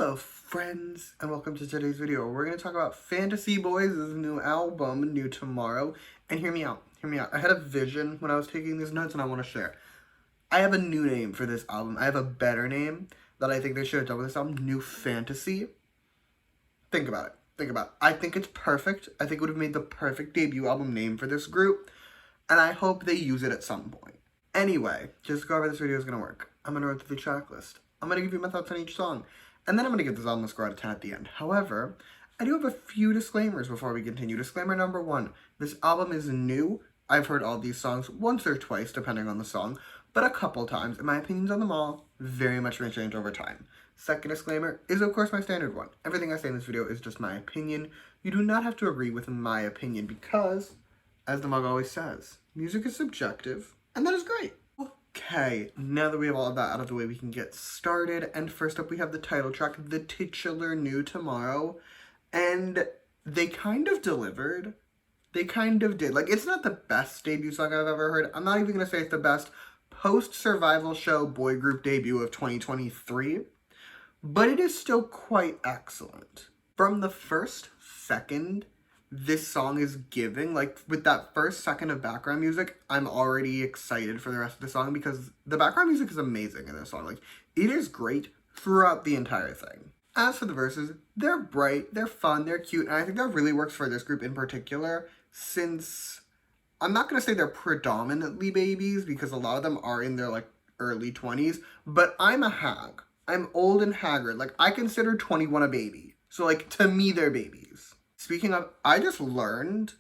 Hello friends, and welcome to today's video. We're going to talk about Fantasy Boys' new album, New Tomorrow, and hear me out. I had a vision when I was taking these notes and I want to share. I have a new name for this album. I have a better name that I think they should have done with this album, New Fantasy. Think about it. I think it's perfect. I think it would have made the perfect debut album name for this group, and I hope they use it at some point. Anyway, just to go over how this video is going to work. I'm going to run through the track list. I'm going to give you my thoughts on each song. And then I'm going to give this album a score out of 10 at the end. However, I do have a few disclaimers before we continue. Disclaimer number 1. This album is new. I've heard all these songs once or twice, depending on the song, but a couple times, and my opinions on them all very much may change over time. Second disclaimer is, of course, my standard one. Everything I say in this video is just my opinion. You do not have to agree with my opinion because, as the mug always says, music is subjective, and that is great. Okay, now that we have all of that out of the way, we can get started. And first up, we have the title track, the titular New Tomorrow. And they kind of delivered. They kind of did. Like, it's not the best debut song I've ever heard. I'm not even going to say it's the best post-survival show boy group debut of 2023. But it is still quite excellent. From the first second this song is giving, like, with that first second of background music, I'm already excited for the rest of the song because the background music is amazing in this song. Like, it is great throughout the entire thing. As for the verses, they're bright, they're fun, they're cute, and I think that really works for this group in particular, since I'm not going to say they're predominantly babies because a lot of them are in their, like, early 20s, but I'm a hag. I'm old and haggard. Like, I consider 21 a baby. So, like, to me, they're babies. Speaking of, I just learned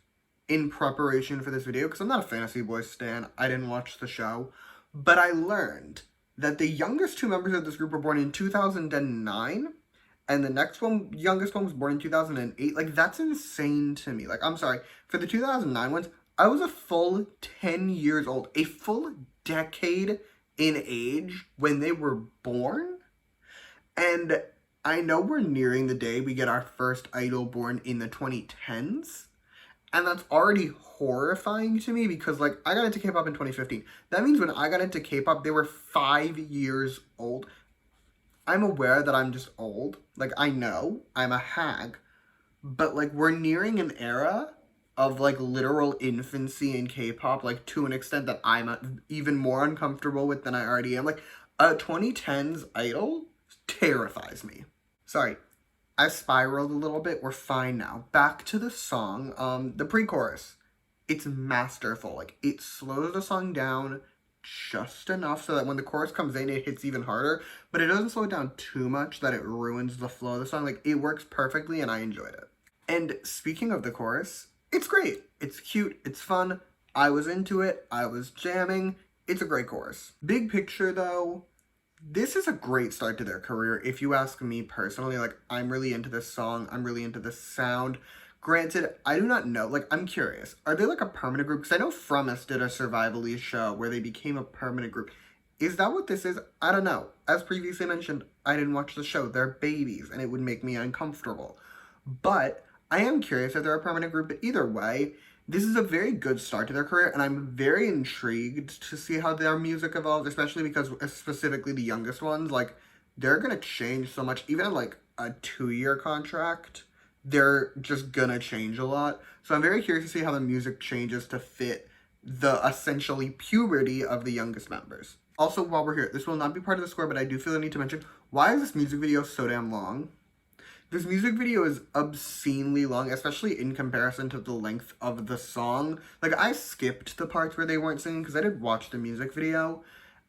in preparation for this video, because I'm not a Fantasy Boys stan, I didn't watch the show, but I learned that the youngest two members of this group were born in 2009, and the next one, youngest one, was born in 2008. Like, that's insane to me. Like, I'm sorry, for the 2009 ones, I was a full 10 years old, a full decade in age when they were born, and I know we're nearing the day we get our first idol born in the 2010s, and that's already horrifying to me because, like, I got into K-pop in 2015. That means when I got into K-pop, they were 5 years old. I'm aware that I'm just old. Like, I know I'm a hag, but, like, we're nearing an era of, like, literal infancy in K-pop, like, to an extent that I'm even more uncomfortable with than I already am. Like, a 2010s idol terrifies me. Sorry, I spiraled a little bit. We're fine now. Back to the song. The pre-chorus. It's masterful. Like, it slows the song down just enough so that when the chorus comes in, it hits even harder. But it doesn't slow it down too much that it ruins the flow of the song. Like, it works perfectly and I enjoyed it. And speaking of the chorus, it's great. It's cute. It's fun. I was into it. I was jamming. It's a great chorus. Big picture, though, this is a great start to their career. If you ask me personally, like, I'm really into this song. I'm really into the sound. Granted, I do not know. Like, I'm curious. Are they, like, a permanent group? Because I know From Us did a Survival-y show where they became a permanent group. Is that what this is? I don't know. As previously mentioned, I didn't watch the show. They're babies, and it would make me uncomfortable. But I am curious if they're a permanent group. But either way, this is a very good start to their career, and I'm very intrigued to see how their music evolves, especially because specifically the youngest ones, like, they're going to change so much. Even in, like, a 2-year contract, they're just going to change a lot. So I'm very curious to see how the music changes to fit the essentially puberty of the youngest members. Also, while we're here, this will not be part of the score, but I do feel the need to mention, why is this music video so damn long? This music video is obscenely long, especially in comparison to the length of the song. Like, I skipped the parts where they weren't singing because I did watch the music video.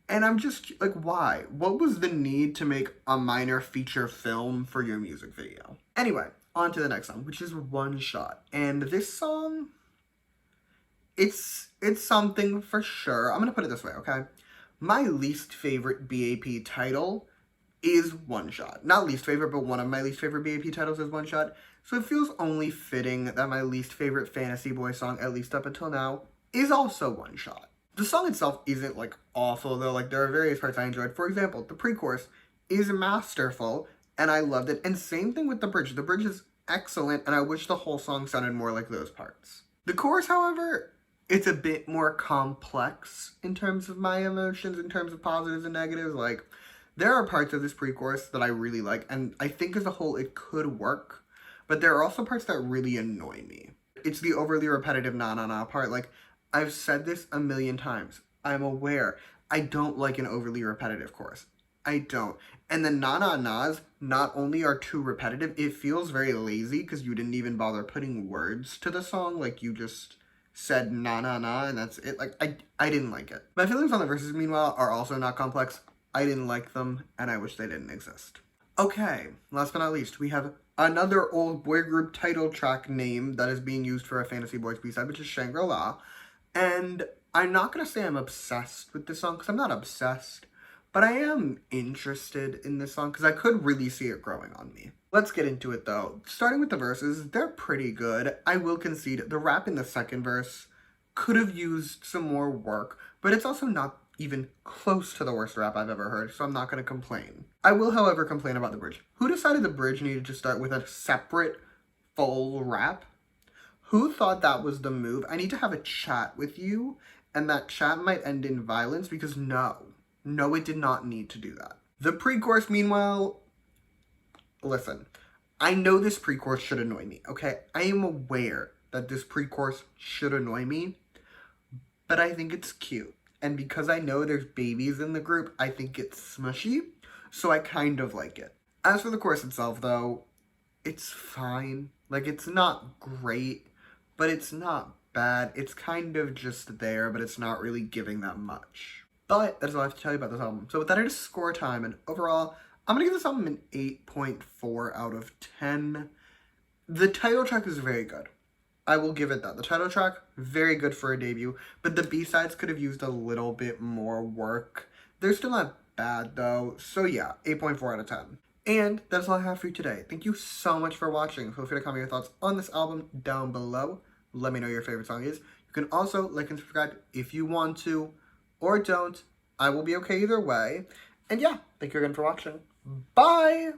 And I'm just, like, why? What was the need to make a minor feature film for your music video? Anyway, on to the next song, which is One Shot. And this song, it's something for sure. I'm gonna put it this way, okay? My least favorite BAP title is One Shot. Not least favorite, but one of my least favorite BAP titles is One Shot. So it feels only fitting that my least favorite Fantasy Boy song, at least up until now, is also One Shot. The song itself isn't, like, awful, though. Like, there are various parts I enjoyed. For example, the pre-chorus is masterful, and I loved it. And same thing with the bridge. The bridge is excellent, and I wish the whole song sounded more like those parts. The chorus, however, it's a bit more complex in terms of my emotions, in terms of positives and negatives. Like, There are parts of this pre-chorus that I really like, and I think as a whole it could work, but there are also parts that really annoy me. It's the overly repetitive na na na part. Like, I've said this a million times. I'm aware. I don't like an overly repetitive chorus. I don't. And the na na nas not only are too repetitive, it feels very lazy because you didn't even bother putting words to the song. Like, you just said na na na and that's it. Like, I didn't like it. My feelings on the verses, meanwhile, are also not complex. I didn't like them, and I wish they didn't exist. Okay, last but not least, we have another old boy group title track name that is being used for a Fantasy Boys B-side, which is Shangri-La. And I'm not going to say I'm obsessed with this song, because I'm not obsessed, but I am interested in this song, because I could really see it growing on me. Let's get into it, though. Starting with the verses, they're pretty good. I will concede, the rap in the second verse could have used some more work, but it's also not even close to the worst rap I've ever heard, so I'm not going to complain. I will, however, complain about the bridge. Who decided the bridge needed to start with a separate full rap? Who thought that was the move? I need to have a chat with you, and that chat might end in violence, because no, it did not need to do that. The pre-chorus, meanwhile, listen, I know this pre-chorus should annoy me, okay? I am aware that this pre-chorus should annoy me, but I think it's cute. And because I know there's babies in the group, I think it's smushy, so I kind of like it. As for the chorus itself, though, it's fine. Like, it's not great, but it's not bad. It's kind of just there, but it's not really giving that much. But that's all I have to tell you about this album. So with that, I just score time, and overall, I'm going to give this album an 8.4 out of 10. The title track is very good. I will give it that. The title track, very good for a debut, but the B-sides could have used a little bit more work. They're still not bad, though, so yeah, 8.4 out of 10. And that's all I have for you today. Thank you so much for watching. Feel free to comment your thoughts on this album down below. Let me know your favorite song is. You can also like and subscribe if you want to, or don't. I will be okay either way. And yeah, thank you again for watching. Bye!